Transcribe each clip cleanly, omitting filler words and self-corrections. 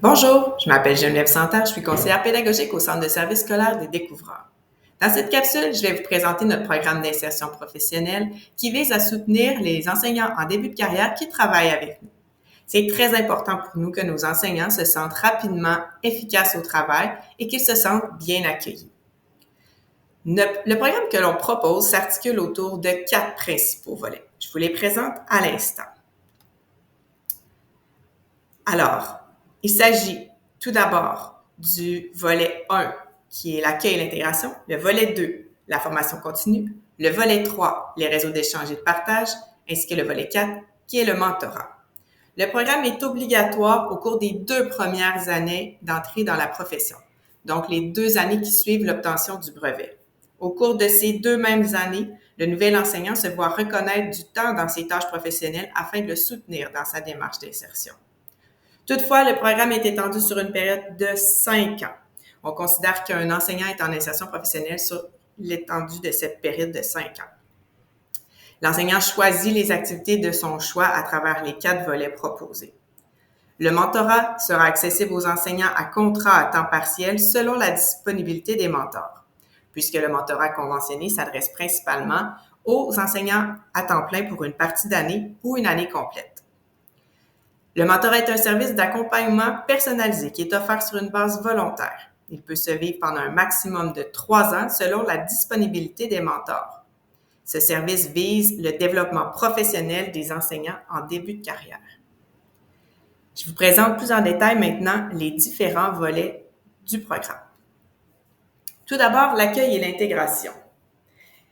Bonjour, je m'appelle Geneviève Santerre, je suis conseillère pédagogique au Centre de services scolaires des découvreurs. Dans cette capsule, je vais vous présenter notre programme d'insertion professionnelle qui vise à soutenir les enseignants en début de carrière qui travaillent avec nous. C'est très important pour nous que nos enseignants se sentent rapidement efficaces au travail et qu'ils se sentent bien accueillis. Le programme que l'on propose s'articule autour de 4 principaux volets. Je vous les présente à l'instant. Alors, il s'agit tout d'abord du volet 1, qui est l'accueil et l'intégration, le volet 2, la formation continue, le volet 3, les réseaux d'échange et de partage, ainsi que le volet 4, qui est le mentorat. Le programme est obligatoire au cours des 2 premières années d'entrée dans la profession, donc les 2 années qui suivent l'obtention du brevet. Au cours de ces 2 mêmes années, le nouvel enseignant se voit reconnaître du temps dans ses tâches professionnelles afin de le soutenir dans sa démarche d'insertion. Toutefois, le programme est étendu sur une période de 5 ans. On considère qu'un enseignant est en insertion professionnelle sur l'étendue de cette période de 5 ans. L'enseignant choisit les activités de son choix à travers les 4 volets proposés. Le mentorat sera accessible aux enseignants à contrat à temps partiel selon la disponibilité des mentors, puisque le mentorat conventionné s'adresse principalement aux enseignants à temps plein pour une partie d'année ou une année complète. Le mentorat est un service d'accompagnement personnalisé qui est offert sur une base volontaire. Il peut se vivre pendant un maximum de 3 ans selon la disponibilité des mentors. Ce service vise le développement professionnel des enseignants en début de carrière. Je vous présente plus en détail maintenant les différents volets du programme. Tout d'abord, l'accueil et l'intégration.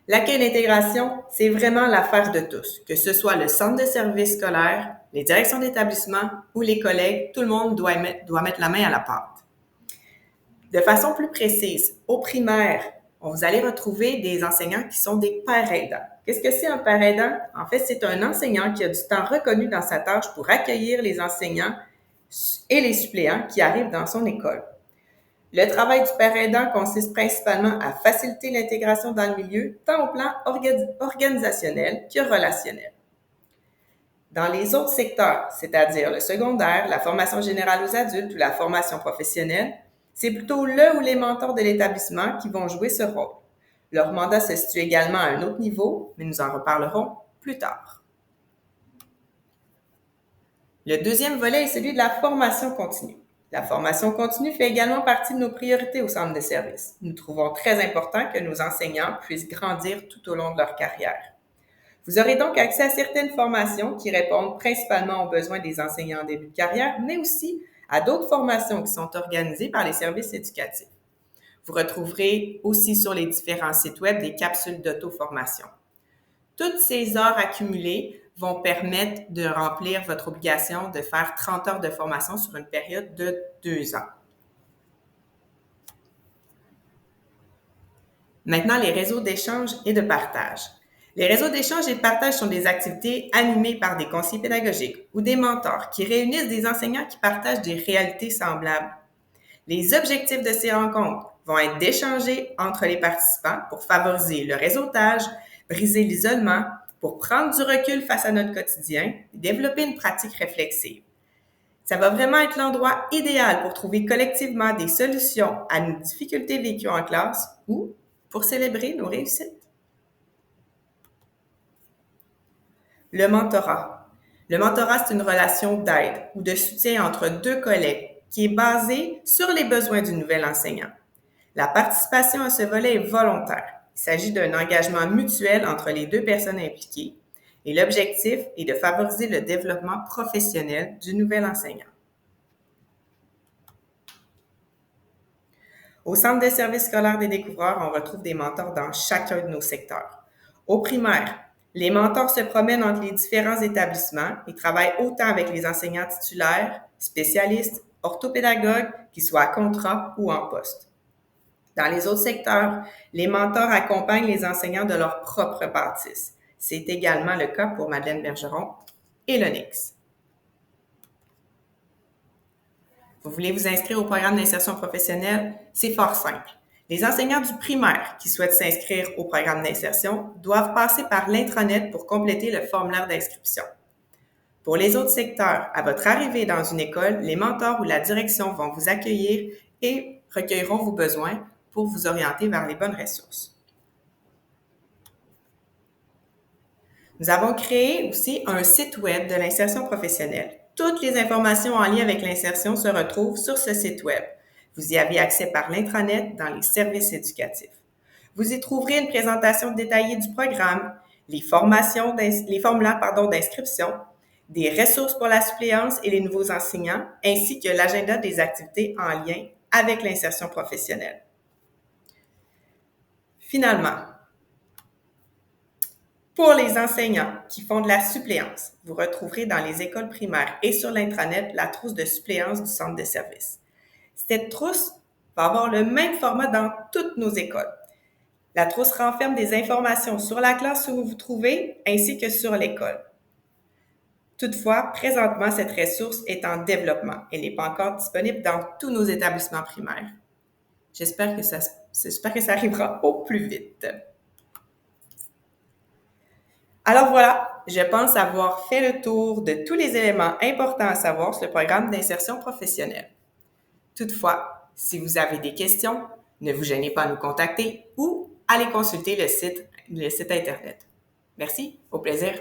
L'accueil et l'intégration, c'est vraiment l'affaire de tous, que ce soit le centre de services scolaires, les directions d'établissement ou les collègues, tout le monde doit mettre la main à la pâte. De façon plus précise, au primaire, vous allez retrouver des enseignants qui sont des pères aidants. Qu'est-ce que c'est un père aidant? En fait, c'est un enseignant qui a du temps reconnu dans sa tâche pour accueillir les enseignants et les suppléants qui arrivent dans son école. Le travail du père aidant consiste principalement à faciliter l'intégration dans le milieu, tant au plan organisationnel que relationnel. Dans les autres secteurs, c'est-à-dire le secondaire, la formation générale aux adultes ou la formation professionnelle, c'est plutôt le ou les mentors de l'établissement qui vont jouer ce rôle. Leur mandat se situe également à un autre niveau, mais nous en reparlerons plus tard. Le deuxième volet est celui de la formation continue. La formation continue fait également partie de nos priorités au centre de services. Nous trouvons très important que nos enseignants puissent grandir tout au long de leur carrière. Vous aurez donc accès à certaines formations qui répondent principalement aux besoins des enseignants en début de carrière, mais aussi à d'autres formations qui sont organisées par les services éducatifs. Vous retrouverez aussi sur les différents sites web des capsules d'auto-formation. Toutes ces heures accumulées vont permettre de remplir votre obligation de faire 30 heures de formation sur une période de 2 ans. Maintenant, les réseaux d'échange et de partage. Les réseaux d'échange et de partage sont des activités animées par des conseillers pédagogiques ou des mentors qui réunissent des enseignants qui partagent des réalités semblables. Les objectifs de ces rencontres vont être d'échanger entre les participants pour favoriser le réseautage, briser l'isolement, pour prendre du recul face à notre quotidien et développer une pratique réflexive. Ça va vraiment être l'endroit idéal pour trouver collectivement des solutions à nos difficultés vécues en classe ou pour célébrer nos réussites. Le mentorat. Le mentorat, c'est une relation d'aide ou de soutien entre 2 collègues qui est basée sur les besoins du nouvel enseignant. La participation à ce volet est volontaire. Il s'agit d'un engagement mutuel entre les 2 personnes impliquées et l'objectif est de favoriser le développement professionnel du nouvel enseignant. Au Centre de services scolaires des découvreurs, on retrouve des mentors dans chacun de nos secteurs. Au primaire, les mentors se promènent entre les différents établissements et travaillent autant avec les enseignants titulaires, spécialistes, orthopédagogues, qu'ils soient à contrat ou en poste. Dans les autres secteurs, les mentors accompagnent les enseignants de leur propre bâtisse. C'est également le cas pour Madeleine Bergeron et l'Onyx. Vous voulez vous inscrire au programme d'insertion professionnelle? C'est fort simple. Les enseignants du primaire qui souhaitent s'inscrire au programme d'insertion doivent passer par l'intranet pour compléter le formulaire d'inscription. Pour les autres secteurs, à votre arrivée dans une école, les mentors ou la direction vont vous accueillir et recueilleront vos besoins pour vous orienter vers les bonnes ressources. Nous avons créé aussi un site web de l'insertion professionnelle. Toutes les informations en lien avec l'insertion se retrouvent sur ce site web. Vous y avez accès par l'intranet dans les services éducatifs. Vous y trouverez une présentation détaillée du programme, les formulaires d'inscription, des ressources pour la suppléance et les nouveaux enseignants, ainsi que l'agenda des activités en lien avec l'insertion professionnelle. Finalement, pour les enseignants qui font de la suppléance, vous retrouverez dans les écoles primaires et sur l'intranet la trousse de suppléance du centre de service. Cette trousse va avoir le même format dans toutes nos écoles. La trousse renferme des informations sur la classe où vous vous trouvez ainsi que sur l'école. Toutefois, présentement, cette ressource est en développement. Elle n'est pas encore disponible dans tous nos établissements primaires. J'espère que ça arrivera au plus vite. Alors voilà, je pense avoir fait le tour de tous les éléments importants à savoir sur le programme d'insertion professionnelle. Toutefois, si vous avez des questions, ne vous gênez pas à nous contacter ou allez consulter le site Internet. Merci, au plaisir.